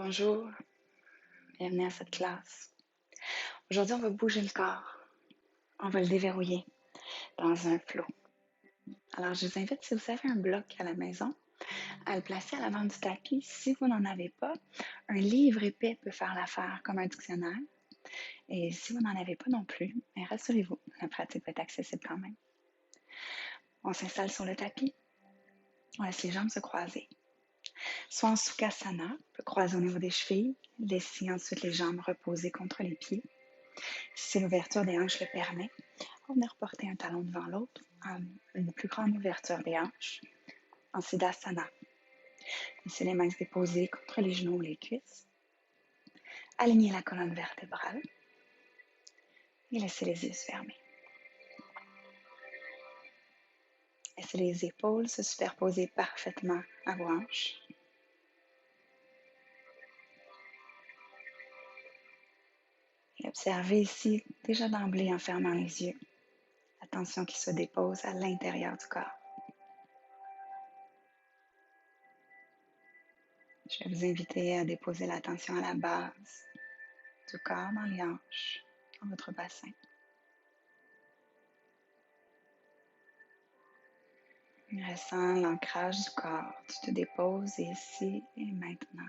Bonjour, bienvenue à cette classe. Aujourd'hui, on va bouger le corps. On va le déverrouiller dans un flow. Alors, je vous invite, si vous avez un bloc à la maison, à le placer à l'avant du tapis. Si vous n'en avez pas, un livre épais peut faire l'affaire comme un dictionnaire. Et si vous n'en avez pas non plus, rassurez-vous, la pratique va être accessible quand même. On s'installe sur le tapis. On laisse les jambes se croiser. Soit en Sukhasana, on peut croiser au niveau des chevilles, laisser ensuite les jambes reposer contre les pieds. Si l'ouverture des hanches le permet, on va venir porter un talon devant l'autre, une plus grande ouverture des hanches, en Siddhasana. Laissez les mains se déposer contre les genoux ou les cuisses. Alignez la colonne vertébrale et laissez les yeux se fermer. Laissez les épaules se superposer parfaitement à vos hanches. Et observez ici, déjà d'emblée en fermant les yeux, la tension qui se dépose à l'intérieur du corps. Je vais vous inviter à déposer la tension à la base du corps, dans les hanches, dans votre bassin. Ressens l'ancrage du corps. Tu te déposes ici et maintenant.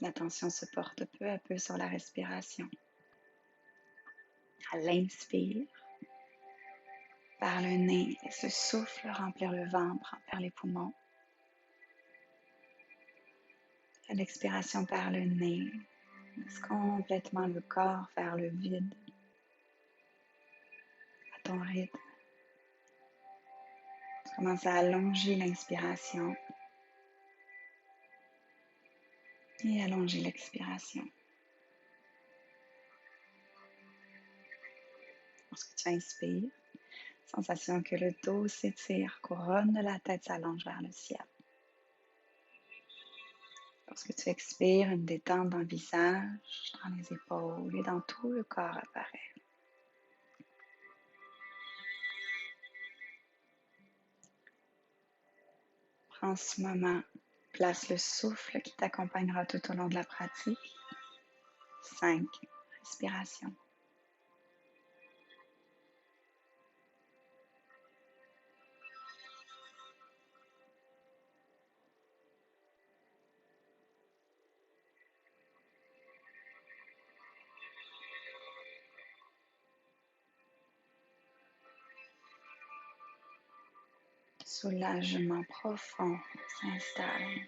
L'attention se porte peu à peu sur la respiration. À l'inspire, par le nez, et ce souffle remplir le ventre, remplir les poumons. À l'expiration par le nez, laisse complètement le corps vers le vide. À ton rythme, tu commences à allonger l'inspiration et allonger l'expiration. Lorsque tu inspires, sensation que le dos s'étire, couronne de la tête s'allonge vers le ciel. Lorsque tu expires, une détente dans le visage, dans les épaules et dans tout le corps apparaît. Prends ce moment, place le souffle qui t'accompagnera tout au long de la pratique. 5 respirations. Soulagement profond s'installe.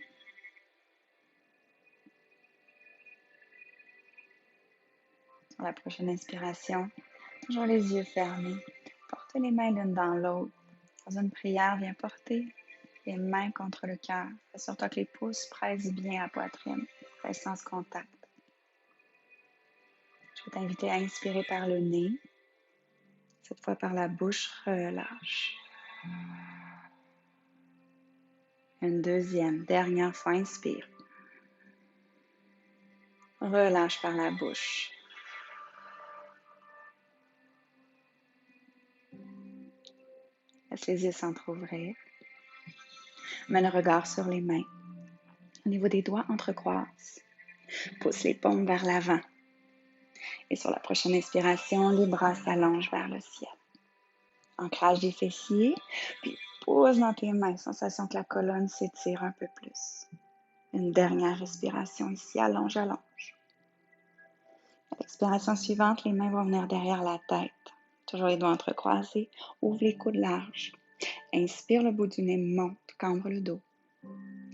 Sur la prochaine inspiration, toujours les yeux fermés. Portez les mains l'une dans l'autre. Dans une prière, viens porter les mains contre le cœur. Assure-toi que les pouces pressent bien la poitrine. Reste sans contact. Je vais t'inviter à inspirer par le nez. Cette fois par la bouche, relâche. Une deuxième, dernière fois, inspire. Relâche par la bouche. Laisse les yeux s'entrouvrir. Mets le regard sur les mains. Au niveau des doigts, entrecroise. Pousse les paumes vers l'avant. Et sur la prochaine inspiration, les bras s'allongent vers le ciel. Ancrage des fessiers, puis pose dans tes mains, sensation que la colonne s'étire un peu plus. Une dernière respiration ici, allonge, allonge. À l'expiration suivante, les mains vont venir derrière la tête. Toujours les doigts entrecroisés, ouvre les coudes larges. Inspire, le bout du nez monte, cambre le dos.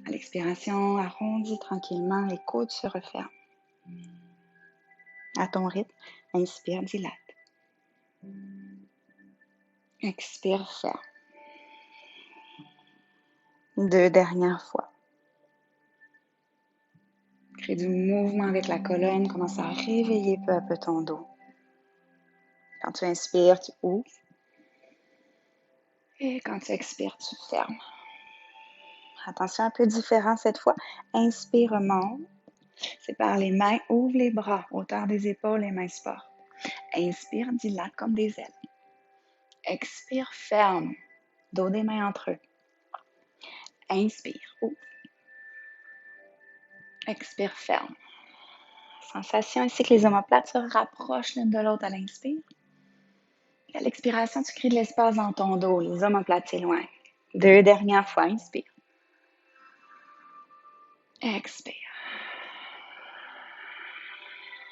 À l'expiration, arrondis tranquillement, les coudes se referment. À ton rythme, inspire, dilate. Expire, ferme. 2 dernières fois. Crée du mouvement avec la colonne, commence à réveiller peu à peu ton dos. Quand tu inspires, tu ouvres. Et quand tu expires, tu fermes. Attention, un peu différent cette fois. Inspire, monte. Sépare les mains, ouvre les bras, hauteur des épaules, les mains se portent. Inspire, dilate comme des ailes. Expire, ferme. dos des mains entre eux. Inspire, ouvre. Expire, ferme. Sensation ici que les omoplates se rapprochent l'une de l'autre à l'inspire. À l'expiration, tu crées de l'espace dans ton dos. Les omoplates s'éloignent. 2 dernières fois, inspire. Expire.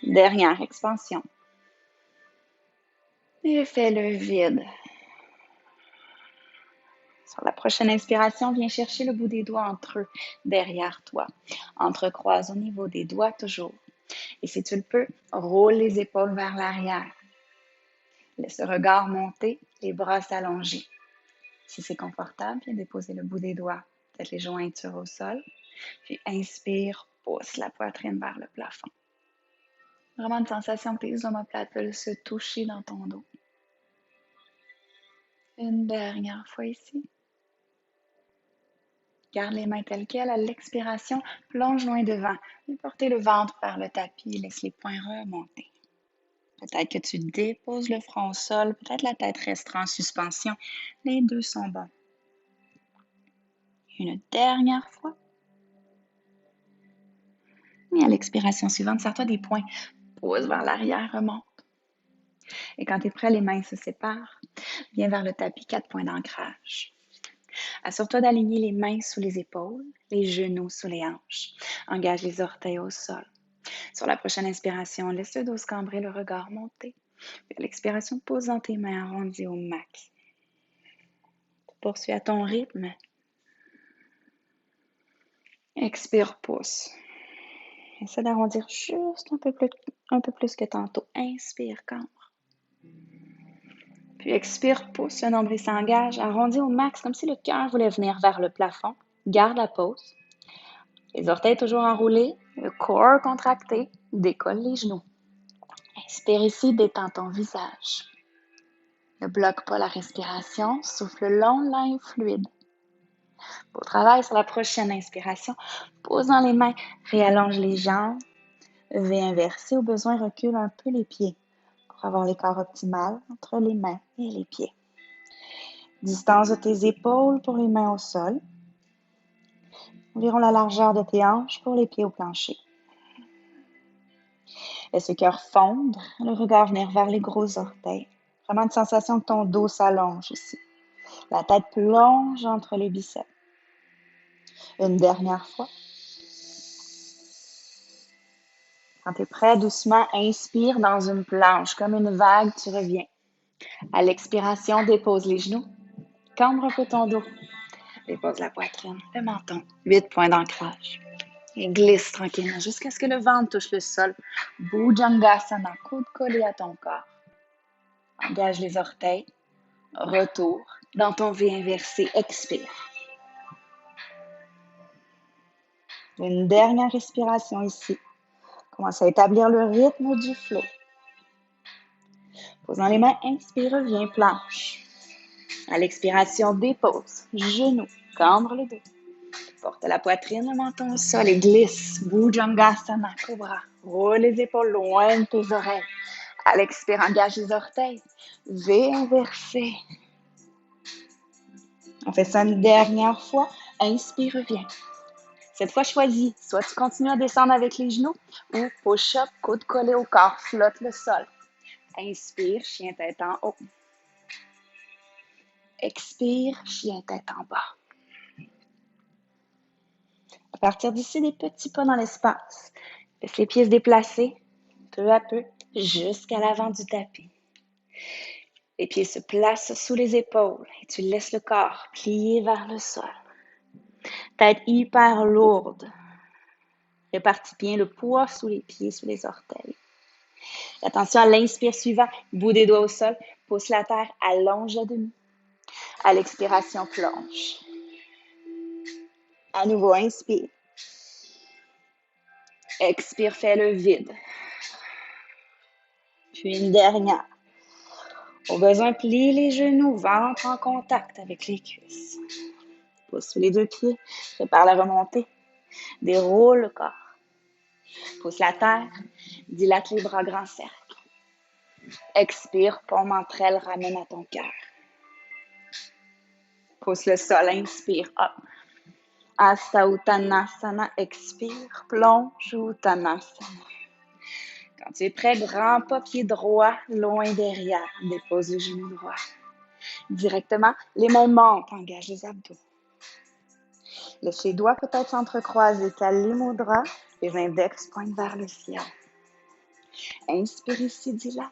Dernière expansion. Et fais le vide. Sur la prochaine inspiration, viens chercher le bout des doigts entre eux, derrière toi. Entrecroise au niveau des doigts toujours. Et si tu le peux, roule les épaules vers l'arrière. Laisse le regard monter, les bras s'allonger. Si c'est confortable, viens déposer le bout des doigts, peut-être les jointures au sol. Puis inspire, pousse la poitrine vers le plafond. Vraiment une sensation que tes omoplates veulent se toucher dans ton dos. Une dernière fois ici. Garde les mains telles quelles. À l'expiration, plonge loin devant. Portez le ventre vers le tapis. Laisse les poings remonter. Peut-être que tu déposes le front au sol. Peut-être la tête restera en suspension. Les deux sont bons. Une dernière fois. Et à l'expiration suivante, serre-toi des poings. Pousse vers l'arrière, remonte. Et quand tu es prêt, les mains se séparent. Viens vers le tapis, 4 points d'ancrage. Assure-toi d'aligner les mains sous les épaules, les genoux sous les hanches. Engage les orteils au sol. Sur la prochaine inspiration, laisse le dos se cambrer, le regard monter. Puis à l'expiration, pose dans tes mains arrondies au max. Poursuis à ton rythme. Expire, pousse. Essaie d'arrondir juste un peu plus que tantôt. Inspire, cambre. Puis expire, pousse, le nombril s'engage, arrondis au max, comme si le cœur voulait venir vers le plafond. Garde la pause. Les orteils toujours enroulés, le corps contracté, décolle les genoux. Inspire ici, détends ton visage. Ne bloque pas la respiration, souffle long, lent et fluide. Beau travail sur la prochaine inspiration. Pose dans les mains, réallonge les jambes. V inversé, au besoin, recule un peu les pieds pour avoir l'écart optimal entre les mains et les pieds. Distance de tes épaules pour les mains au sol. Environ la largeur de tes hanches pour les pieds au plancher. Laisse le cœur fondre, le regard venir vers les gros orteils. Vraiment une sensation que ton dos s'allonge ici. La tête plonge entre les biceps. Une dernière fois. Quand tu es prêt, doucement, inspire dans une planche. Comme une vague, tu reviens. À l'expiration, dépose les genoux. Cambre un peu ton dos. Dépose la poitrine, le menton. 8 points d'ancrage. Et glisse tranquillement jusqu'à ce que le ventre touche le sol. Bhujangasana, coude collé à ton corps. Engage les orteils. Retour dans ton V inversé. Expire. Une dernière respiration ici. Commence à établir le rythme du flow. Posant les mains, inspire, reviens, planche. À l'expiration, dépose, genoux, cambre le dos. Porte la poitrine, le menton au sol et glisse. Bhujangasana, cobra. Roule les épaules loin de tes oreilles. À l'expire, engage les orteils. V inversé. On fait ça une dernière fois. Inspire, reviens. Cette fois, choisis. Soit tu continues à descendre avec les genoux ou push-up, coude collé au corps, flotte le sol. Inspire, chien tête en haut. Expire, chien tête en bas. À partir d'ici, des petits pas dans l'espace. Laisse les pieds se déplacer, peu à peu, jusqu'à l'avant du tapis. Les pieds se placent sous les épaules et tu laisses le corps plier vers le sol. Tête hyper lourde. Répartis bien le poids sous les pieds, sous les orteils. Attention à l'inspire suivant, bout des doigts au sol, pousse la terre, allonge à demi. À l'expiration, plonge. À nouveau, inspire. Expire, fais le vide. Puis une dernière. Au besoin, plie les genoux, ventre en contact avec les cuisses. Pousse sous les deux pieds, prépare la remontée. Déroule le corps. Pousse la terre, dilate les bras grand cercle. Expire, paume entre elles, ramène à ton cœur. Pousse le sol, inspire, hop. Hasta Uttanasana, expire, plonge, Uttanasana. Quand tu es prêt, grand pas, pied droit, loin derrière. Dépose le genou droit. Directement, les mains montent, engage les abdos. Laisse les doigts peut-être s'entrecroiser, cale les mudras, les index pointent vers le ciel. Inspire ici, dilate.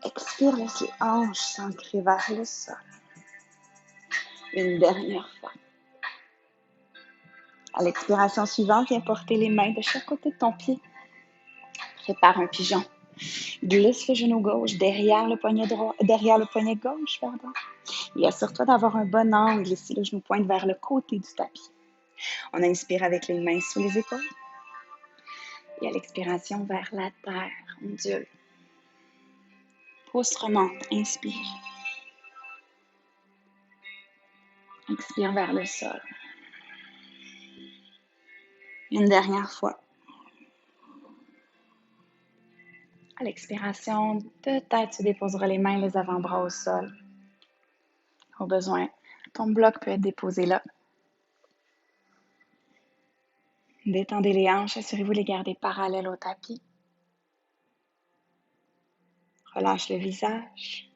Expire, laisse les hanches s'ancrer vers le sol. Une dernière fois. À l'expiration suivante, viens porter les mains de chaque côté de ton pied. Prépare un pigeon. Glisse le genou gauche derrière le poignet gauche, Et assure-toi d'avoir un bon angle ici. Le genou pointe vers le côté du tapis. On inspire avec les mains sous les épaules. Et à l'expiration, vers la terre, ondule. Pouce remonte, inspire. Expire vers le sol. Une dernière fois. À l'expiration, peut-être tu déposeras les mains et les avant-bras au sol. Au besoin, ton bloc peut être déposé là. Détendez les hanches, assurez-vous de les garder parallèles au tapis. Relâche le visage.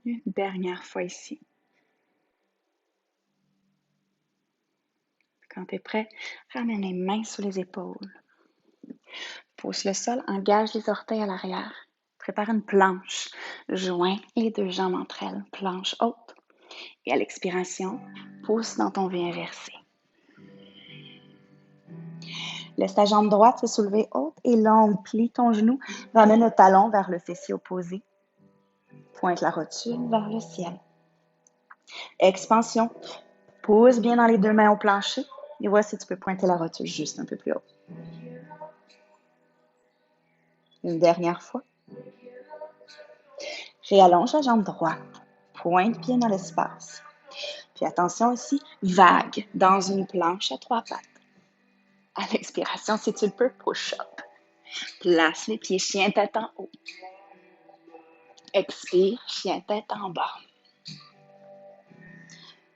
Une dernière fois ici. Quand tu es prêt, ramène les mains sous les épaules. Pousse le sol, engage les orteils à l'arrière. Prépare une planche. Joins les deux jambes entre elles. Planche haute. Et à l'expiration, pousse dans ton V inversé. Laisse ta jambe droite se soulever haute et longue. Plie ton genou. Ramène le talon vers le fessier opposé. Pointe la rotule vers le ciel. Expansion. Pousse bien dans les deux mains au plancher. Et vois si tu peux pointer la rotule juste un peu plus haut. Une dernière fois. Réallonge la jambe droite. Pointe bien dans l'espace. Puis attention ici, vague dans une planche à 3 pattes. À l'expiration, si tu le peux, push-up. Place les pieds chien tête en haut. Expire, chien tête en bas.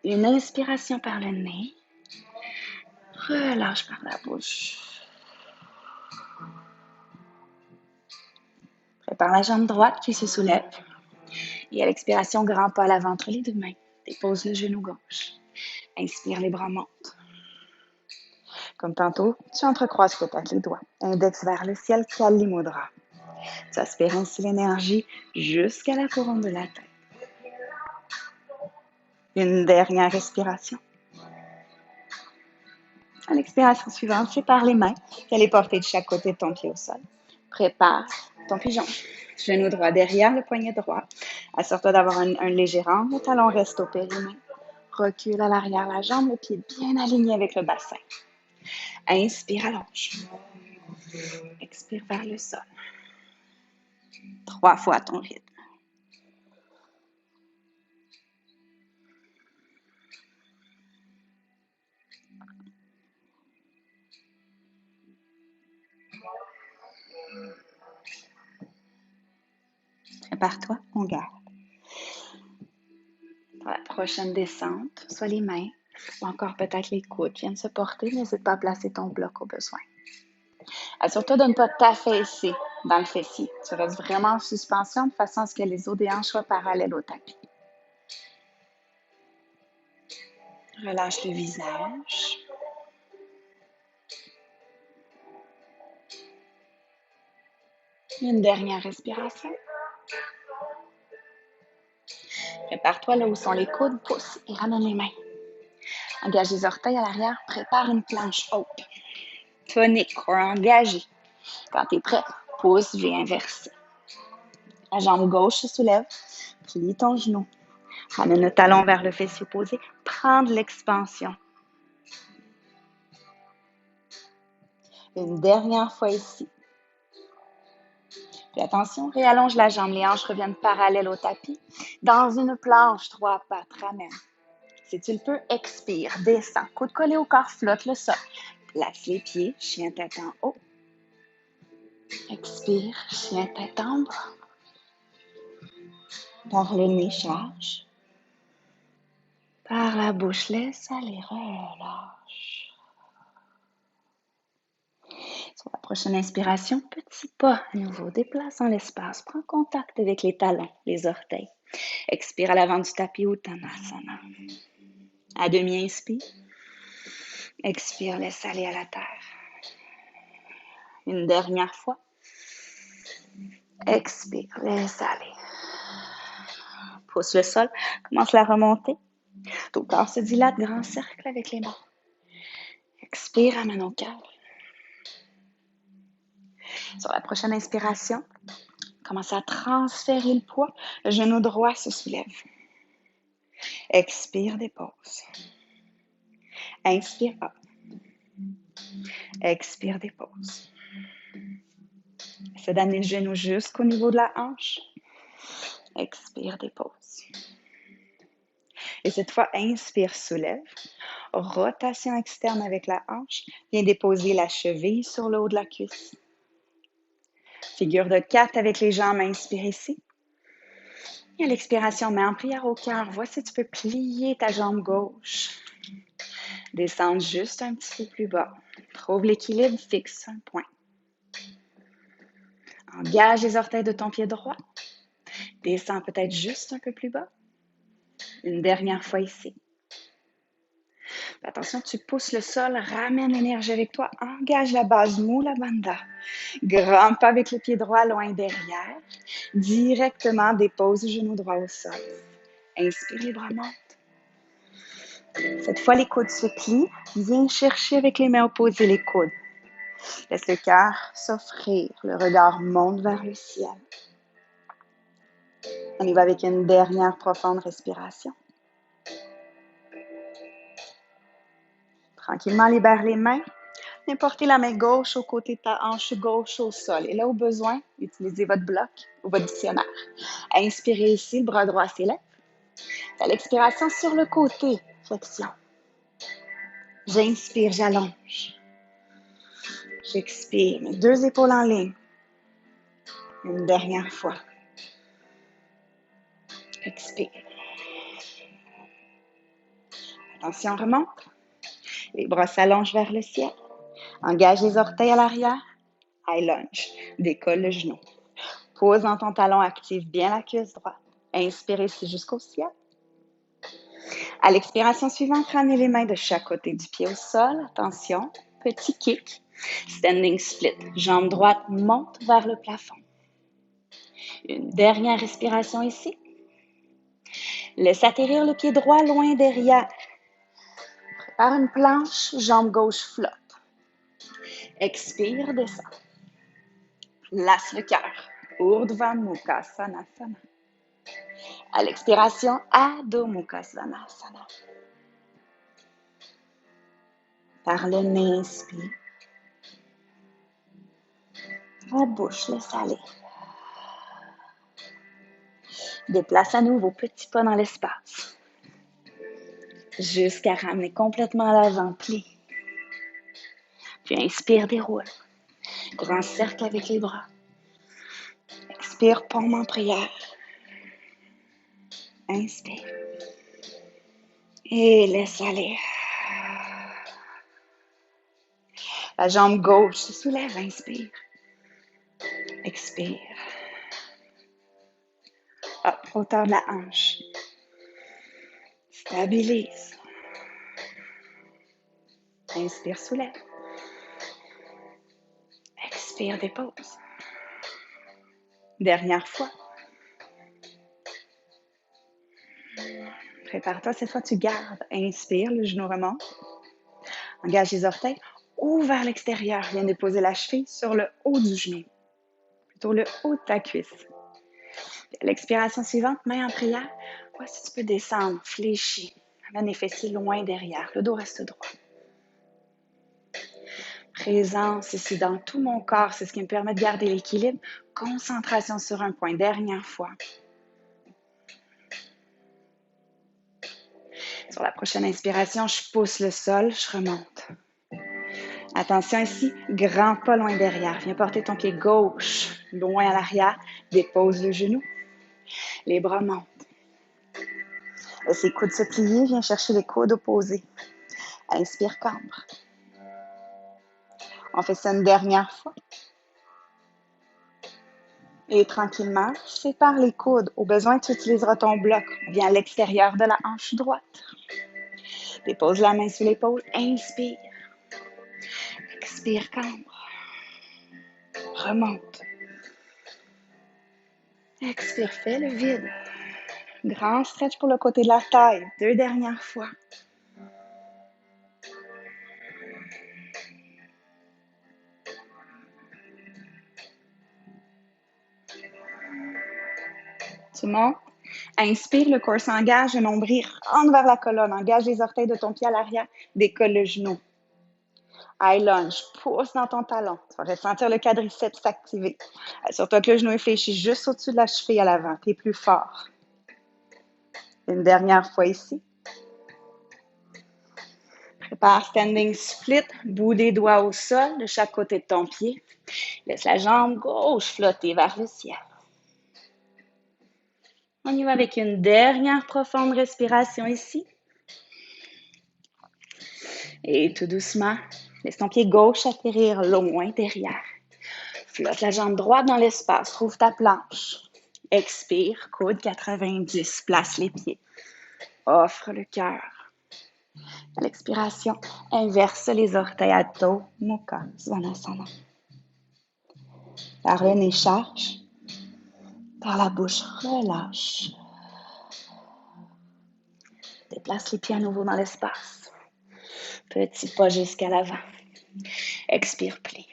Une inspiration par le nez. Relâche par la bouche. Prépare la jambe droite qui se soulève. Et à l'expiration, grand pas à l'avant entre les deux mains. Dépose le genou gauche. Inspire, les bras montent. Comme tantôt, tu entrecroises peut-être les doigts. Index vers le ciel, cale les mudras. Tu aspires ainsi l'énergie jusqu'à la couronne de la tête. Une dernière respiration. À l'expiration suivante, sépare les mains et les porter de chaque côté de ton pied au sol. Prépare ton pigeon. Genou droit derrière le poignet droit. Assure-toi d'avoir un léger angle. Le talon reste au périnée. Recule à l'arrière la jambe, le pied bien aligné avec le bassin. Inspire, allonge. Expire vers le sol. 3 fois à ton rythme. Prépare-toi, on garde. Pour la prochaine descente, soit les mains ou encore peut-être les coudes viennent se porter. N'hésite pas à placer ton bloc au besoin. Assure-toi de ne pas t'affaisser dans le fessier. Tu restes vraiment en suspension de façon à ce que les os des hanches soient parallèles au tapis. Relâche le visage. Une dernière respiration. Prépare-toi là où sont les coudes, pousse et ramène les mains. Engage les orteils à l'arrière, prépare une planche haute. Tonique, corps engagé. Quand tu es prêt, pousse V inversé. La jambe gauche se soulève, plie ton genou. Ramène le talon vers le fessier opposé, prends de l'expansion. Une dernière fois ici. Puis attention, réallonge la jambe, les hanches reviennent parallèles au tapis. Dans une planche, 3 pattes, ramène. Si tu le peux, expire, descends. Coude collé au corps, flotte le sol. Place les pieds, chien tête en haut. Expire, chien tête en bas. Par le nez, charge. Par la bouche, laisse aller, relâche. Sur la prochaine inspiration, petit pas à nouveau, déplace dans l'espace, prends contact avec les talons, les orteils. Expire à l'avant du tapis Uttanasana. À demi, inspire. Expire, laisse aller à la terre. Une dernière fois. Expire, laisse aller. Pousse le sol, commence la remontée. Ton corps se dilate, grand cercle avec les mains. Expire, amène au cœur. Sur la prochaine inspiration, commence à transférer le poids. Le genou droit se soulève. Expire, dépose. Inspire, up. Expire, dépose. Essaie d'amener le genou jusqu'au niveau de la hanche. Expire, dépose. Et cette fois, inspire, soulève. Rotation externe avec la hanche. Viens déposer la cheville sur le haut de la cuisse. Figure de 4 avec les jambes. Inspire ici. Et à l'expiration, mets en prière au cœur. Vois si tu peux plier ta jambe gauche. Descendre juste un petit peu plus bas. Trouve l'équilibre, fixe un point. Engage les orteils de ton pied droit. Descends peut-être juste un peu plus bas. Une dernière fois ici. Attention, tu pousses le sol, ramène l'énergie avec toi. Engage la base, Mula Bandha. Grand pas avec le pied droit loin derrière. Directement, dépose le genou droit au sol. Inspire, les bras montent. Cette fois, les coudes se plient. Viens chercher avec les mains opposées les coudes. Laisse le cœur s'offrir. Le regard monte vers le ciel. On y va avec une dernière profonde respiration. Tranquillement, libère les mains. Viens porter la main gauche aux côtés de ta hanche gauche au sol. Et là, au besoin, utilisez votre bloc ou votre dictionnaire. Inspirez ici, le bras droit s'élève. À l'expiration, sur le côté, flexion. J'inspire, j'allonge. J'expire, mes 2 épaules en ligne. Une dernière fois. Expire. Attention, remonte. Les bras s'allongent vers le ciel. Engage les orteils à l'arrière. High lunge. Décolle le genou. Pose dans ton talon, active bien la cuisse droite. Inspire ici jusqu'au ciel. À l'expiration suivante, ramenez les mains de chaque côté du pied au sol. Attention, petit kick. Standing split. Jambe droite monte vers le plafond. Une dernière respiration ici. Laisse atterrir le pied droit loin derrière. Prépare une planche, jambe gauche flotte. Expire, descend. Place le cœur. Urdhva Mukha Svanasana. À l'expiration, Adho Mukha Svanasana. Par le nez, inspire. La bouche, laisse aller. Déplace à nouveau petits pas dans l'espace. Jusqu'à ramener complètement à l'avant, plie. Puis inspire, déroule. Grand cercle avec les bras. Expire, paume en prière. Inspire. Et laisse aller. La jambe gauche se soulève, inspire. Expire. Hop, hauteur de la hanche. Stabilise. Inspire, soulève. Expire, dépose. Dernière fois. Prépare-toi, cette fois tu gardes. Inspire, le genou remonte. Engage les orteils. Ouvre vers l'extérieur. Viens déposer la cheville sur le haut du genou. Plutôt le haut de ta cuisse. À l'expiration suivante, main en prière. Voici, tu peux descendre, fléchir. Amène les fessiers loin derrière. Le dos reste droit. Présence ici dans tout mon corps. C'est ce qui me permet de garder l'équilibre. Concentration sur un point. Dernière fois. Sur la prochaine inspiration, je pousse le sol, je remonte. Attention ici, grand pas loin derrière. Viens porter ton pied gauche loin à l'arrière. Dépose le genou. Les bras montent. Laisse les coudes se plier, viens chercher les coudes opposés. Inspire, cambre. On fait ça une dernière fois. Et tranquillement, sépare les coudes. Au besoin, tu utiliseras ton bloc. Viens à l'extérieur de la hanche droite. Dépose la main sur l'épaule. Inspire. Expire, cambre. Remonte. Expire, fais le vide. Grand stretch pour le côté de la taille. 2 dernières fois. Tu montes. Inspire, le corps s'engage, le nombril rentre vers la colonne. Engage les orteils de ton pied à l'arrière. Décolle le genou. High lunge, pousse dans ton talon. Tu vas ressentir le quadriceps s'activer. Assure-toi que le genou est fléchi juste au-dessus de la cheville à l'avant. Tu es plus fort. Une dernière fois ici. Prépare standing split, bout des doigts au sol de chaque côté de ton pied. Laisse la jambe gauche flotter vers le ciel. On y va avec une dernière profonde respiration ici. Et tout doucement, laisse ton pied gauche atterrir loin derrière. Flotte la jambe droite dans l'espace, trouve ta planche. Expire, coude 90, place les pieds. Offre le cœur. À l'expiration, inverse les orteils à dos, Mukha Svanasana. Par le nez, charge. Par la bouche, relâche. Déplace les pieds à nouveau dans l'espace. Petit pas jusqu'à l'avant. Expire, plie.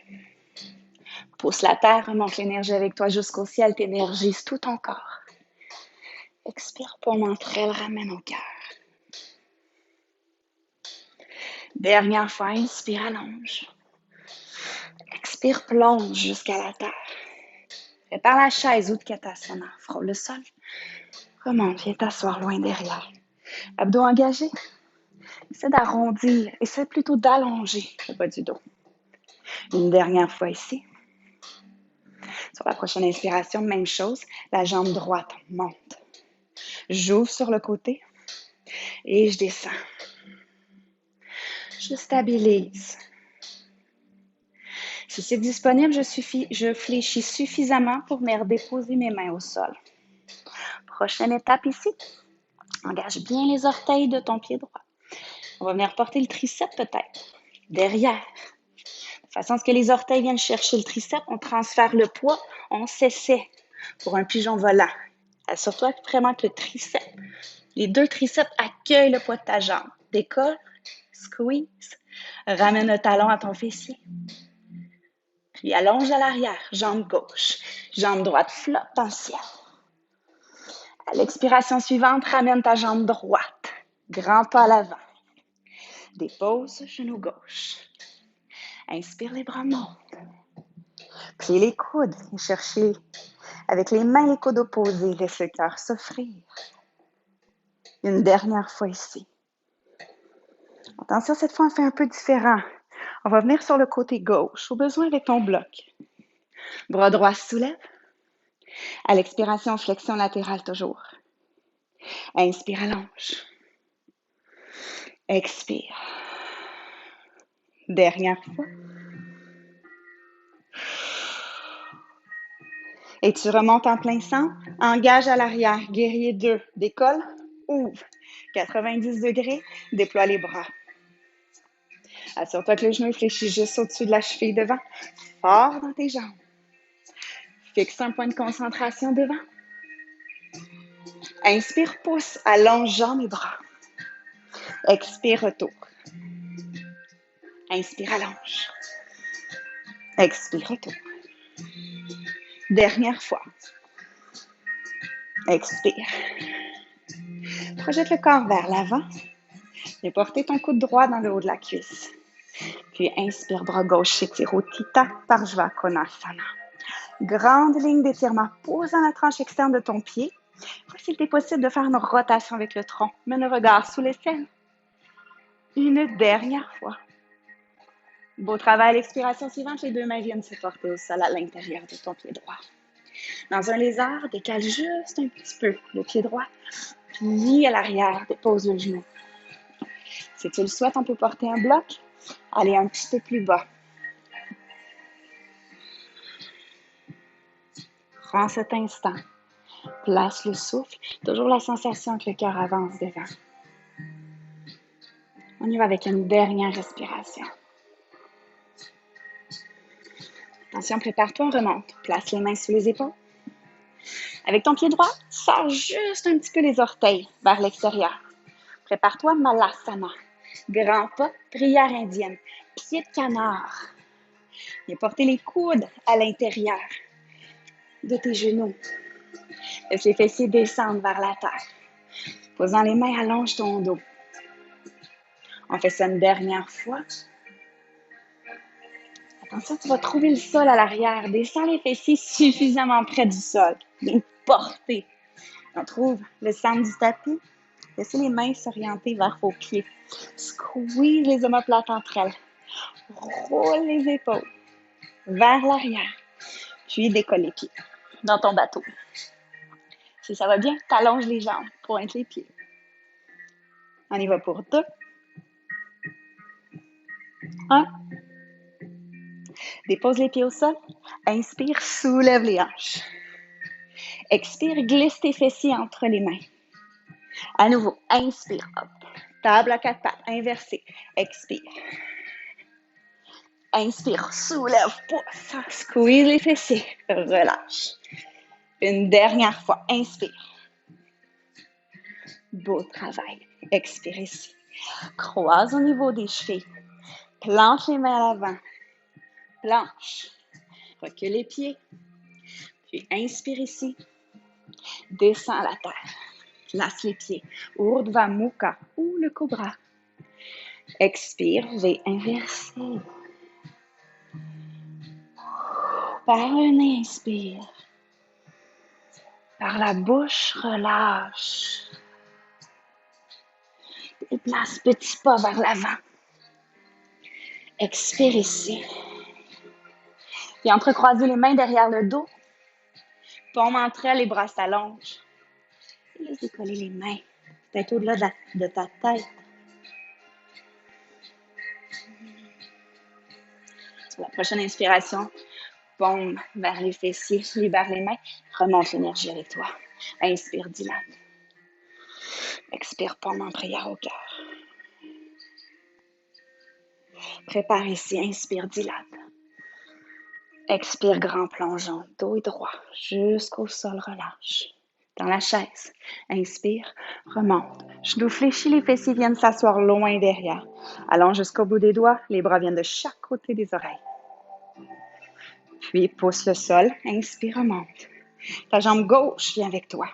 Pousse la terre, remonte l'énergie avec toi jusqu'au ciel, t'énergise tout ton corps. Expire pour montrer, elle ramène au cœur. Dernière fois, inspire, allonge. Expire, plonge jusqu'à la terre. Prépare la chaise ou de Katasana. Frôle le sol. Remonte, viens t'asseoir loin derrière. Abdos engagés. Essaie d'arrondir. Essaie plutôt d'allonger le bas du dos. Une dernière fois ici. Sur la prochaine inspiration, même chose. La jambe droite monte. J'ouvre sur le côté et je descends. Je stabilise. Si c'est disponible, je fléchis suffisamment pour me redéposer mes mains au sol. Prochaine étape ici. Engage bien les orteils de ton pied droit. On va venir porter le triceps peut-être. Derrière. De façon à ce que les orteils viennent chercher le triceps, on transfère le poids, on s'essaie pour un pigeon volant. Assure-toi vraiment que le triceps, les 2 triceps accueillent le poids de ta jambe. Décolle, squeeze, ramène le talon à ton fessier. Puis allonge à l'arrière, jambe gauche. Jambe droite flotte dans le ciel. À l'expiration suivante, ramène ta jambe droite. Grand pas à l'avant. Dépose, genou gauche. Inspire, les bras montent. Plie les coudes et cherchez avec les mains les coudes opposés. Laisse le cœur s'offrir. Une dernière fois ici. Attention, cette fois, on fait un peu différent. On va venir sur le côté gauche, au besoin avec ton bloc. Bras droit se soulève. À l'expiration, flexion latérale toujours. Inspire, allonge. Expire. Dernière fois. Et tu remontes en plein centre. Engage à l'arrière. Guerrier 2. Décolle. Ouvre. 90 degrés. Déploie les bras. Assure-toi que le genou fléchit juste au-dessus de la cheville devant. Fort dans tes jambes. Fixe un point de concentration devant. Inspire, pousse, allonge jambes et bras. Expire, retour. Inspire, allonge. Expire, retour. Dernière fois. Expire. Projette le corps vers l'avant. Et porter ton coude droit dans le haut de la cuisse. Puis inspire, bras gauche s'étire au Utthita Parshva Konasana. Grande ligne d'étirement. Pose dans la tranche externe de ton pied. S'il est possible de faire une rotation avec le tronc. Mets le regard sous l'aisselle. Une dernière fois. Beau travail à l'expiration suivante. Les 2 mains viennent se porter au sol à l'intérieur de ton pied droit. Dans un lézard, décale juste un petit peu le pied droit, puis à l'arrière, dépose le genou. Si tu le souhaites, on peut porter un bloc, aller un petit peu plus bas. Prends cet instant, place le souffle, toujours la sensation que le cœur avance devant. On y va avec une dernière respiration. Attention, prépare-toi, on remonte. Place les mains sous les épaules. Avec ton pied droit, sors juste un petit peu les orteils vers l'extérieur. Prépare-toi, Malasana. Grand pas, prière indienne. Pied de canard. Viens porter les coudes à l'intérieur de tes genoux. Laisse les fessiers descendre vers la terre. Posant les mains, allonge ton dos. On fait ça une dernière fois. Attention, tu vas trouver le sol à l'arrière. Descends les fessiers suffisamment près du sol. Viens porter. On trouve le centre du tapis. Laissez les mains s'orienter vers vos pieds. Squeeze les omoplates entre elles. Roule les épaules vers l'arrière. Puis décolle les pieds dans ton bateau. Si ça va bien, t'allonges les jambes, pointe les pieds. On y va pour 2. 1. Dépose les pieds au sol. Inspire, soulève les hanches. Expire, glisse tes fessiers entre les mains. À nouveau, inspire, hop. Table à 4 pattes, inversée. Expire. Inspire, soulève, pousse. Squeeze les fessiers, relâche. Une dernière fois, inspire. Beau travail. Expire ici. Croise au niveau des chevilles. Planche les mains à l'avant. Planche. Recule les pieds. Puis inspire ici. Descends à la terre. Place les pieds. Urdhva Mukha ou le cobra. Expire, V inversé. Par le nez, inspire. Par la bouche, relâche. Déplace petit pas vers l'avant. Expire ici. Puis entrecroisez les mains derrière le dos. Paume entre elles, les bras s'allongent. Et laisse décoller les mains. Peut-être au-delà de ta tête. Sur la prochaine inspiration, paume vers les fessiers, libère les mains, remonte l'énergie avec toi. Inspire, dilate. Expire, paume en prière au cœur. Prépare ici, inspire, dilate. Expire, grand plongeon, dos et droit, jusqu'au sol, relâche. Dans la chaise, inspire, remonte. Genoux fléchis, les fessiers viennent s'asseoir loin derrière. Allonge jusqu'au bout des doigts, les bras viennent de chaque côté des oreilles. Puis pousse le sol, inspire, remonte. Ta jambe gauche vient avec toi.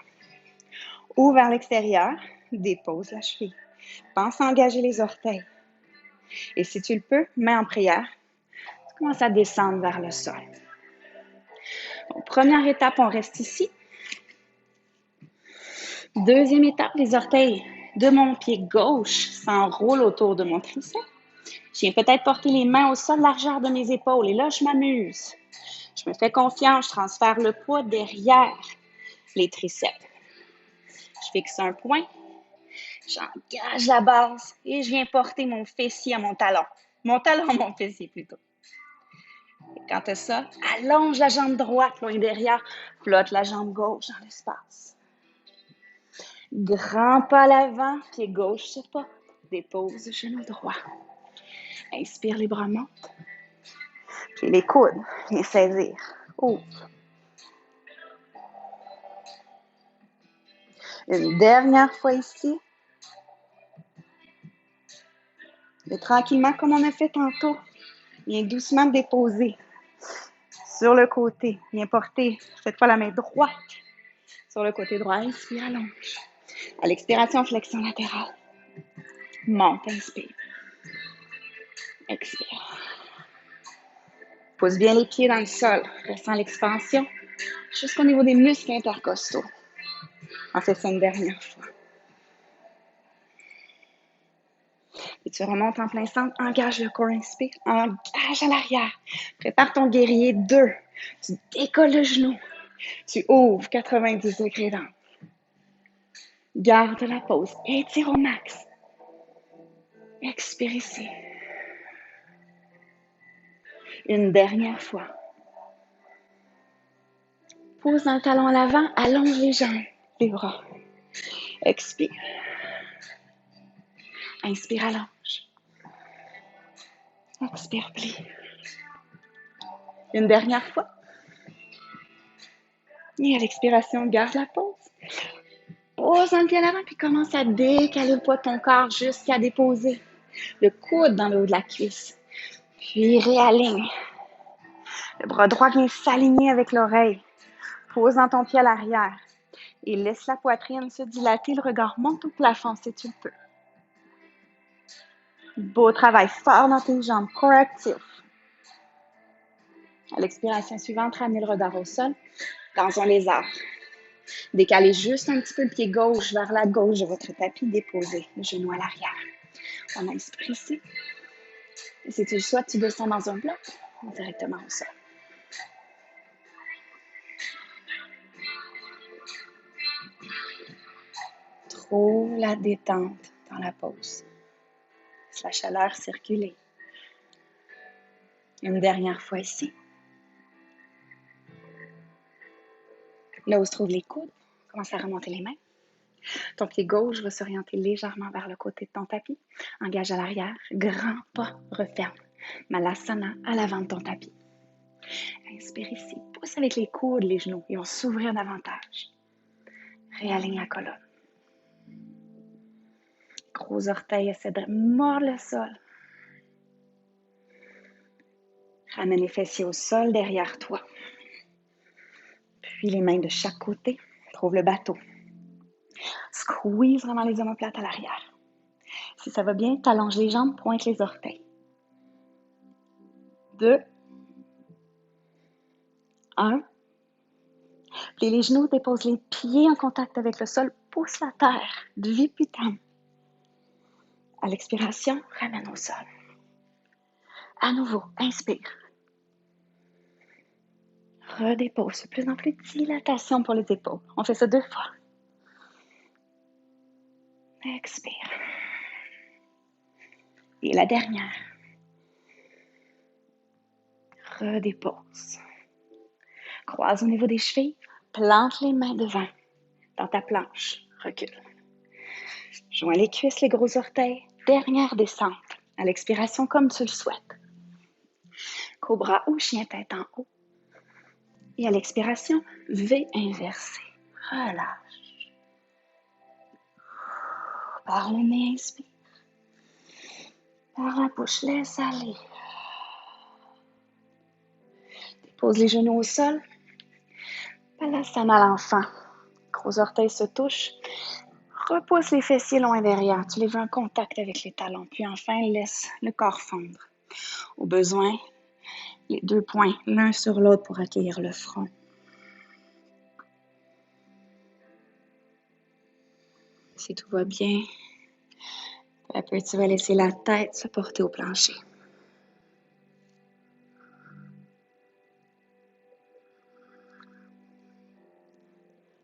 Ouvre vers l'extérieur, dépose la cheville. Pense à engager les orteils. Et si tu le peux, mets en prière. Tu commences à descendre vers le sol. Bon, première étape, on reste ici. Deuxième étape, les orteils de mon pied gauche s'enroulent autour de mon tricep. Je viens peut-être porter les mains au sol, largeur de mes épaules. Et là, je m'amuse. Je me fais confiance, je transfère le poids derrière les triceps. Je fixe un point, j'engage la base et je viens porter mon fessier à mon talon. Mon fessier plutôt. Et quand tu as ça, allonge la jambe droite loin derrière, flotte la jambe gauche dans l'espace. Grand pas à l'avant, pied gauche se porte, dépose le genou droit. Inspire, les bras montent. Puis les coudes, viens saisir. Ouvre. Une dernière fois ici. Et tranquillement, comme on a fait tantôt, viens doucement déposer sur le côté. Viens porter cette fois la main droite sur le côté droit. Inspire, allonge. À l'expiration, flexion latérale. Monte, inspire. Expire. Pousse bien les pieds dans le sol. Ressens l'expansion jusqu'au niveau des muscles intercostaux. On fait ça une dernière fois. Et tu remontes en plein centre. Engage le corps, inspire. Engage à l'arrière. Prépare ton guerrier 2. Tu décolles le genou. Tu ouvres 90 degrés d'angle. Garde la pause. Étire au max. Expire ici. Une dernière fois. Pose un talon à l'avant. Allonge les jambes, les bras. Expire. Inspire, allonge. Expire, plie. Une dernière fois. Et à l'expiration, garde la pause. Pose un pied à l'avant, puis commence à décaler le poids de ton corps jusqu'à déposer le coude dans le haut de la cuisse. Puis réaligne. Le bras droit vient s'aligner avec l'oreille. Pose dans ton pied à l'arrière. Et laisse la poitrine se dilater. Le regard monte au plafond si tu le peux. Beau travail. Fort dans tes jambes. Corps actif. À l'expiration suivante, ramenez le regard au sol dans un lézard. Décalez juste un petit peu le pied gauche vers la gauche de votre tapis. Déposez le genou à l'arrière. On inspire ici. Et si tu le souhaites, tu descends dans un bloc ou directement au sol. Trouve la détente dans la pause. Laisse la chaleur circuler. Une dernière fois ici. Là où se trouvent les coudes, commence à remonter les mains. Ton pied gauche va s'orienter légèrement vers le côté de ton tapis. Engage à l'arrière. Grand pas, referme. Malasana à l'avant de ton tapis. Inspire ici. Pousse avec les coudes, les genoux. Ils vont s'ouvrir davantage. Réaligne la colonne. Gros orteils, essaie de mordre le sol. Ramène les fessiers au sol derrière toi. Puis les mains de chaque côté. Trouve le bateau. Squeeze vraiment les omoplates à l'arrière. Si ça va bien, t'allonges les jambes, pointe les orteils. 2. 1. Plie les genoux, dépose les pieds en contact avec le sol, pousse la terre. Dviputam. À l'expiration, ramène au sol. À nouveau, inspire. Redépose. De plus en plus de dilatation pour les épaules. On fait ça 2 fois. Expire. Et la dernière. Redépose. Croise au niveau des chevilles. Plante les mains devant. Dans ta planche. Recule. Joins les cuisses, les gros orteils. Dernière descente. À l'expiration, comme tu le souhaites. Cobra ou chien tête en haut. Et à l'expiration, V inversé. Relâche. Par le nez, inspire. Par la bouche, laisse aller. Dépose les genoux au sol. Balasana à l'enfant. Gros orteils se touchent. Repousse les fessiers loin derrière. Tu les veux en contact avec les talons. Puis enfin, laisse le corps fondre. Au besoin, les 2 poings l'un sur l'autre pour accueillir le front. Si tout va bien, peu à peu, tu vas laisser la tête se porter au plancher.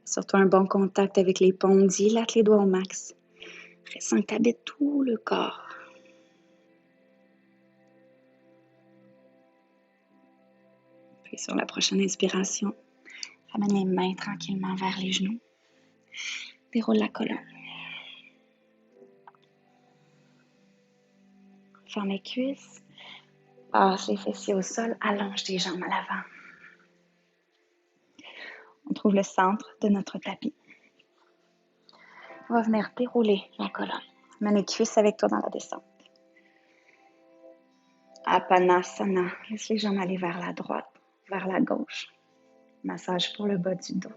Surtout un bon contact avec les paumes. Dilate les doigts au max. Ressens que tu habites tout le corps. Puis sur la prochaine inspiration, ramène les mains tranquillement vers les genoux. Déroule la colonne. Ferme les cuisses. Passe les fessiers au sol. Allonge tes jambes à l'avant. On trouve le centre de notre tapis. On va venir dérouler la colonne. Mets les cuisses avec toi dans la descente. Apanasana. Laisse les jambes aller vers la droite, vers la gauche. Massage pour le bas du dos.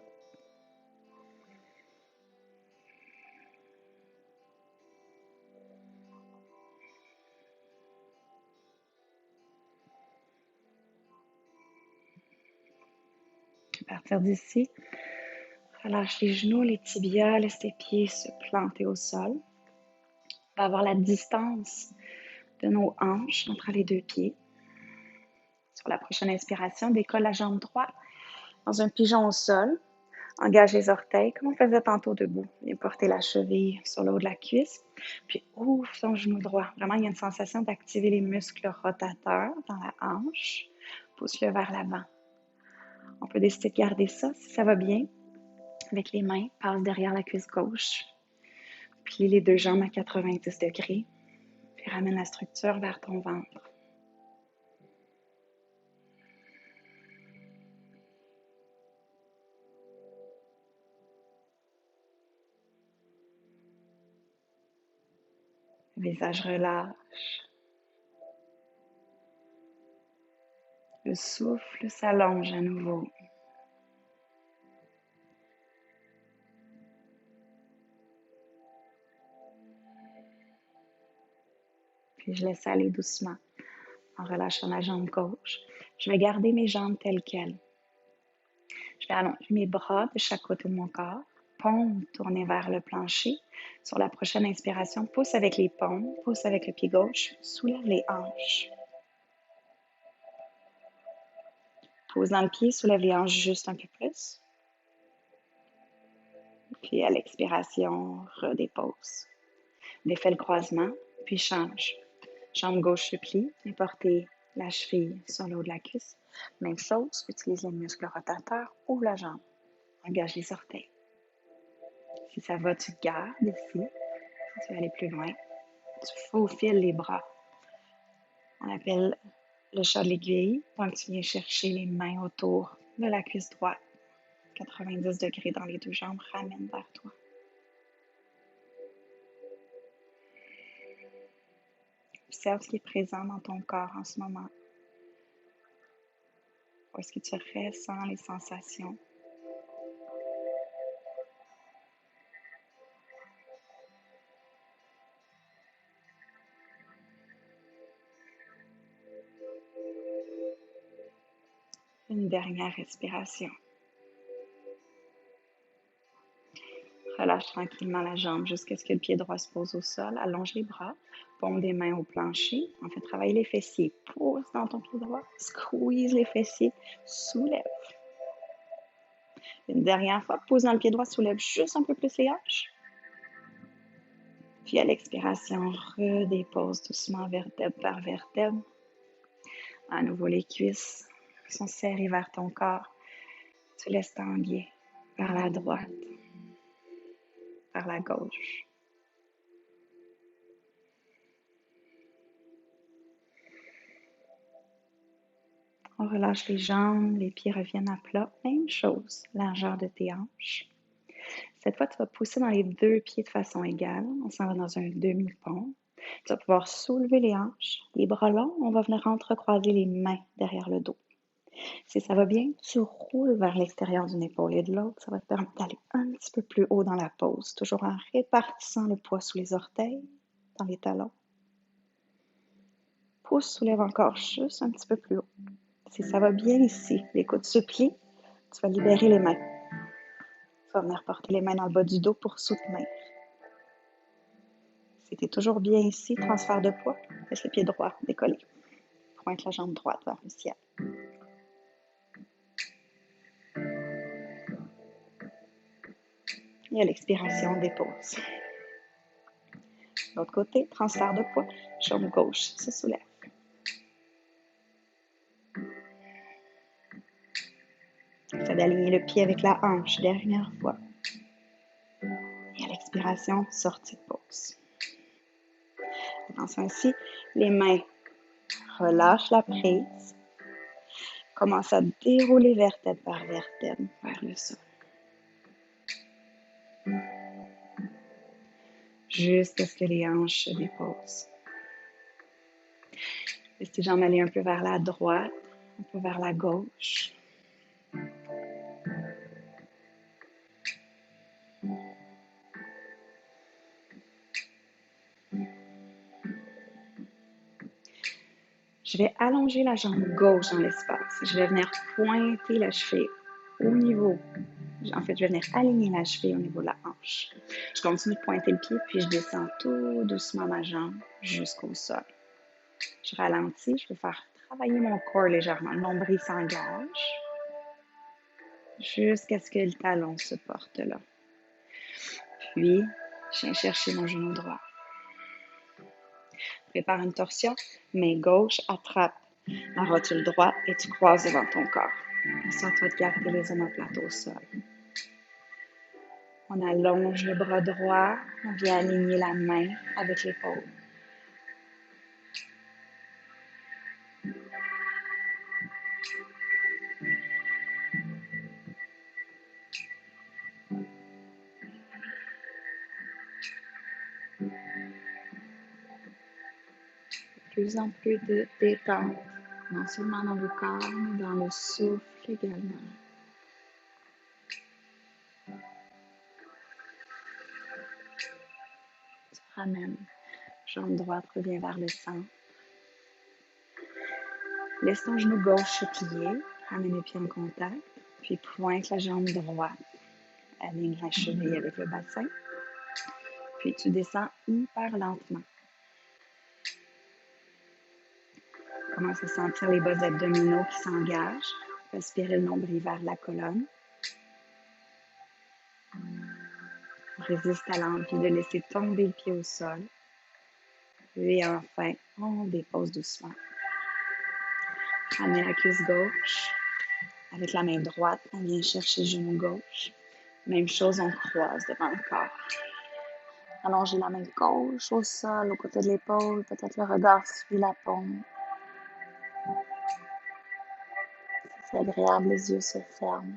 À partir d'ici, relâche les genoux, les tibias, laisse tes pieds se planter au sol. On va avoir la distance de nos hanches entre les 2 pieds. Sur la prochaine inspiration, décolle la jambe droite. Dans un pigeon au sol, engage les orteils comme on faisait tantôt debout. Et porter la cheville sur le haut de la cuisse. Puis ouvre ton genou droit. Vraiment, il y a une sensation d'activer les muscles rotateurs dans la hanche. Pousse-le vers l'avant. On peut décider de garder ça si ça va bien. Avec les mains, passe derrière la cuisse gauche. Plie les deux jambes à 90 degrés. Puis ramène la structure vers ton ventre. Le visage relâche. Le souffle s'allonge à nouveau. Puis je laisse aller doucement en relâchant la jambe gauche. Je vais garder mes jambes telles quelles. Je vais allonger mes bras de chaque côté de mon corps. Paume tournée vers le plancher. Sur la prochaine inspiration, pousse avec les paumes, pousse avec le pied gauche, soulève les hanches. Pose dans le pied, soulève les hanches juste un peu plus. Puis à l'expiration, redépose. Défais le croisement, puis change. Jambe gauche se plie, et portez la cheville sur le haut de la cuisse. Même chose, utilise les muscles rotateurs, ouvre la jambe, engage les orteils. Si ça va, tu te gardes ici. Si tu veux aller plus loin, tu faufiles les bras. On appelle le chat de l'aiguille. Donc, tu viens chercher les mains autour de la cuisse droite. 90 degrés dans les deux jambes, ramène vers toi. Observe ce qui est présent dans ton corps en ce moment. Où est-ce que tu ressens les sensations? Une dernière respiration. Relâche tranquillement la jambe jusqu'à ce que le pied droit se pose au sol. Allonge les bras, paume des mains au plancher. En fait, travaille les fessiers. Pousse dans ton pied droit. Squeeze les fessiers. Soulève. Une dernière fois, pose dans le pied droit. Soulève juste un peu plus les hanches. Puis à l'expiration, redépose doucement vertèbre par vertèbre. À nouveau, les cuisses sont serrées vers ton corps. Tu laisses tanguer vers la droite, vers la gauche. On relâche les jambes, les pieds reviennent à plat. Même chose, largeur de tes hanches. Cette fois, tu vas pousser dans les deux pieds de façon égale. On s'en va dans un demi-pont. Tu vas pouvoir soulever les hanches. Les bras longs, on va venir entrecroiser les mains derrière le dos. Si ça va bien, tu roules vers l'extérieur d'une épaule et de l'autre. Ça va te permettre d'aller un petit peu plus haut dans la pose, toujours en répartissant le poids sous les orteils, dans les talons. Pousse, soulève encore juste un petit peu plus haut. Si ça va bien ici, les coudes se plient, tu vas libérer les mains. Tu vas venir porter les mains dans le bas du dos pour soutenir. Si tu es toujours bien ici, transfert de poids, laisse le pied droit décoller. Pointe la jambe droite vers le ciel. Et à l'expiration, dépose. De l'autre côté, transfert de poids, jambe gauche se soulève. Essaie d'aligner le pied avec la hanche, dernière fois. Et à l'expiration, sortie de pause. Attention ici, les mains, relâche la prise. Commence à dérouler vertèbre par vertèbre vers le sol. Jusqu'à ce que les hanches se déposent. Laisse tes jambes aller un peu vers la droite, un peu vers la gauche. Je vais allonger la jambe gauche dans l'espace. Je vais venir pointer la cheville au niveau. En fait, je vais venir aligner la cheville au niveau de la hanche. Je continue de pointer le pied, puis je descends tout doucement ma jambe jusqu'au sol. Je ralentis, je vais faire travailler mon corps légèrement. Le nombril s'engage. jusqu'à ce que le talon se porte là. Puis, je viens chercher mon genou droit. Prépare une torsion, main gauche, attrape la rotule droite et tu croises devant ton corps. Assure-toi de garder les omoplates au sol. On allonge le bras droit, on vient aligner la main avec l'épaule. De plus en plus de détente, non seulement dans le corps, mais dans le souffle également. Tu ramènes, jambe droite revient vers le centre. Laisse ton genou gauche se plier, ramène les pieds en contact, puis pointe la jambe droite. Aligne la cheville avec le bassin, puis tu descends hyper lentement. Commence à sentir les bas abdominaux qui s'engagent. Respirer le nombril vers la colonne. Résiste à l'envie de laisser tomber le pied au sol. Et enfin, on dépose doucement. Ramène la cuisse gauche. Avec la main droite, on vient chercher le genou gauche. Même chose, on croise devant le corps. Allongez la main gauche au sol, au côté de l'épaule. Peut-être le regard suit la paume. C'est agréable, les yeux se ferment.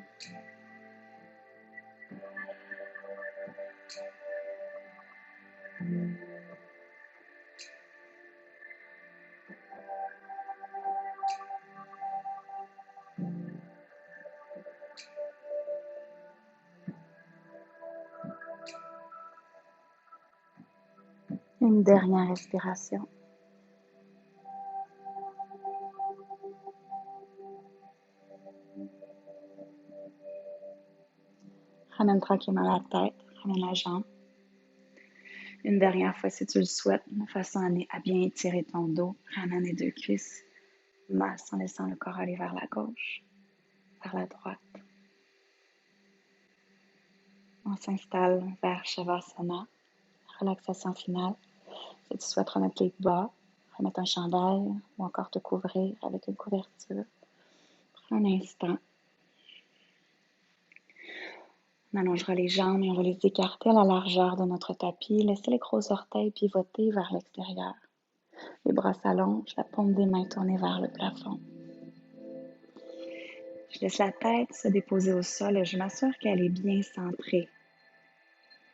Une dernière respiration. Ramène tranquillement la tête, ramène la jambe. Une dernière fois si tu le souhaites, de façon à bien étirer ton dos. Ramène les deux cuisses, masse en laissant le corps aller vers la gauche, vers la droite. On s'installe vers Shavasana, relaxation finale. Si tu souhaites remettre les bas, remettre un chandail ou encore te couvrir avec une couverture, prends un instant. On allongera les jambes et on va les écarter à la largeur de notre tapis. Laissez les gros orteils pivoter vers l'extérieur. Les bras s'allongent, la paume des mains tournée vers le plafond. Je laisse la tête se déposer au sol et je m'assure qu'elle est bien centrée.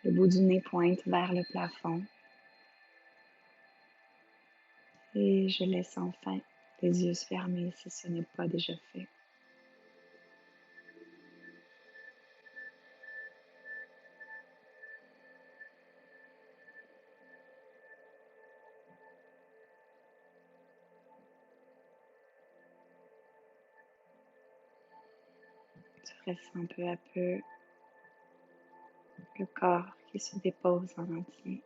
Le bout du nez pointe vers le plafond. Et je laisse enfin les yeux se fermer si ce n'est pas déjà fait. Tu ressens peu à peu le corps qui se dépose en entier,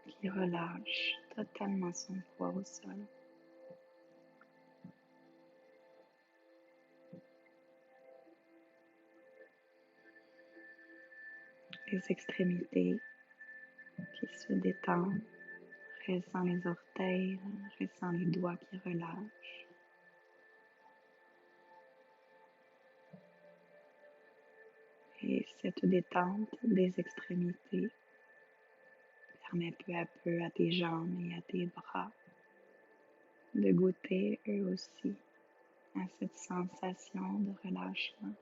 qui relâche totalement son poids au sol. Les extrémités qui se détendent, ressent les orteils, ressent les doigts qui relâchent. Et cette détente des extrémités permet peu à peu à tes jambes et à tes bras de goûter eux aussi à cette sensation de relâchement.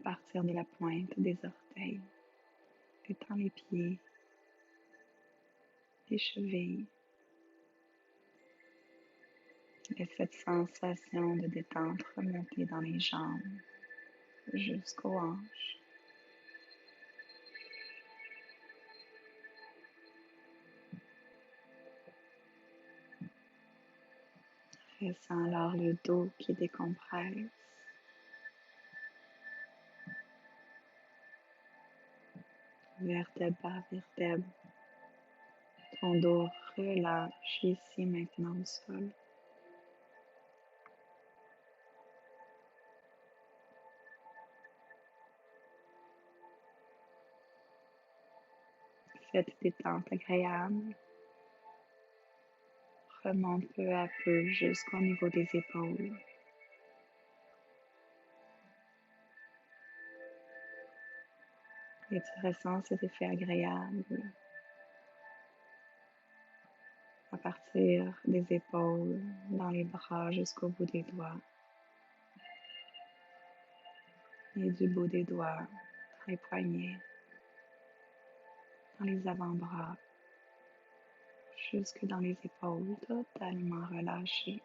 À partir de la pointe des orteils, détends les pieds, les chevilles. Laisse cette sensation de détente remonter dans les jambes jusqu'aux hanches. Ressens alors le dos qui décompresse. vertèbre par vertèbre. Ton dos relâche ici maintenant au sol. Cette détente agréable remonte peu à peu jusqu'au niveau des épaules. Et tu ressens cet effet agréable à partir des épaules, dans les bras jusqu'au bout des doigts. Et du bout des doigts, dans les poignets, dans les avant-bras, jusque dans les épaules, totalement relâchées,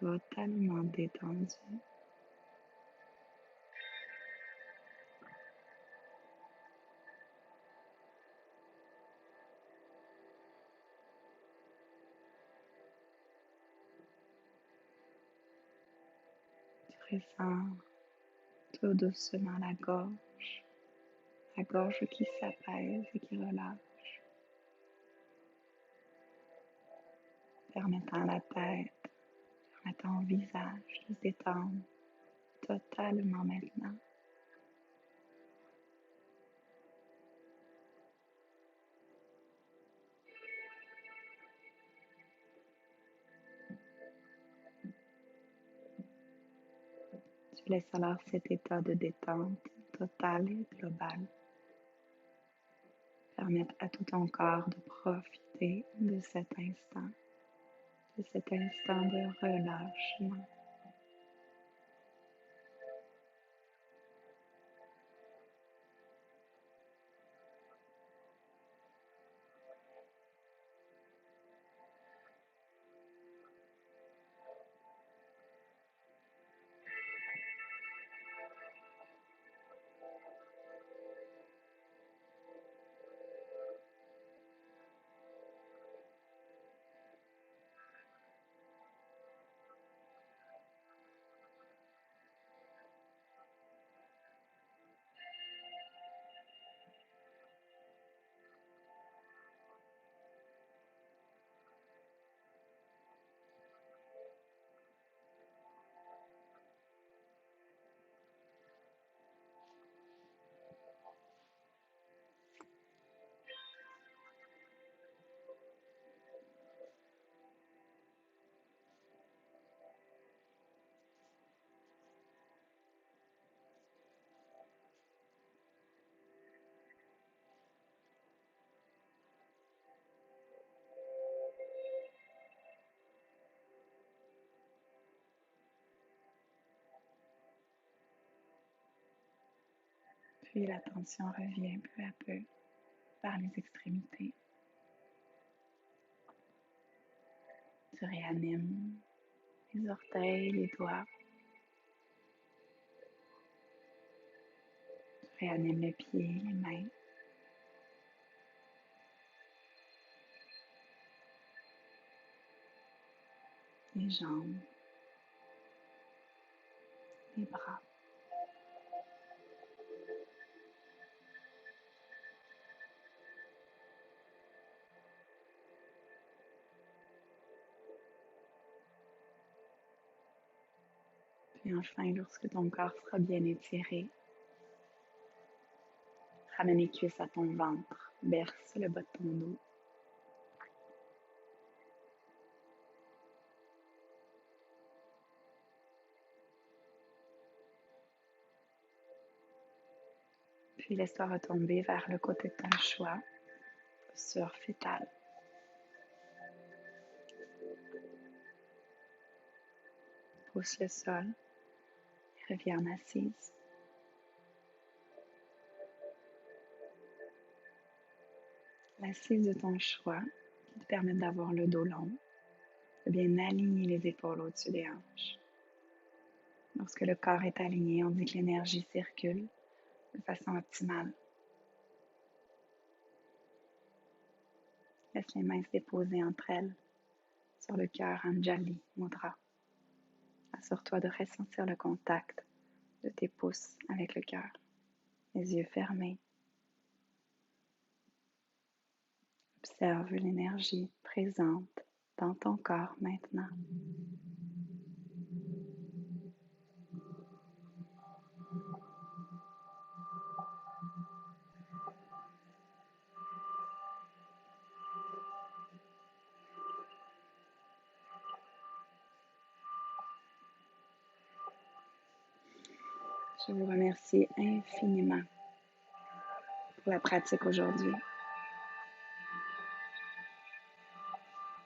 totalement détendues. Tu ressens tout doucement la gorge qui s'apaise et qui relâche, permettant à la tête, permettant au visage de se détendre totalement maintenant. Tu laisses alors cet état de détente totale et globale permettre à tout ton corps de profiter de cet instant de relâchement. Puis l'attention revient peu à peu vers les extrémités. Tu réanimes les orteils, les doigts. Tu réanimes les pieds, les mains. Les jambes, les bras. Puis enfin, lorsque ton corps sera bien étiré, ramène les cuisses à ton ventre, berce le bas de ton dos. Puis laisse-toi retomber vers le côté de ton choix, posture fétale. Pousse le sol et reviens en assise. L'assise de ton choix qui te permet d'avoir le dos long, de bien aligner les épaules au-dessus des hanches. Lorsque le corps est aligné, on dit que l'énergie circule de façon optimale. Laisse les mains se déposer entre elles sur le cœur Anjali Mudra. Assure-toi de ressentir le contact de tes pouces avec le cœur. les yeux fermés. Observe l'énergie présente dans ton corps maintenant. Je vous remercie infiniment pour la pratique aujourd'hui.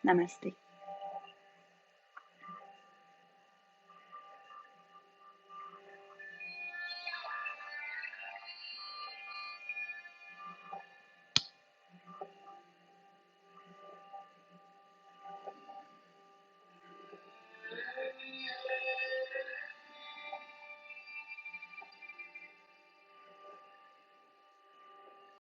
Namasté.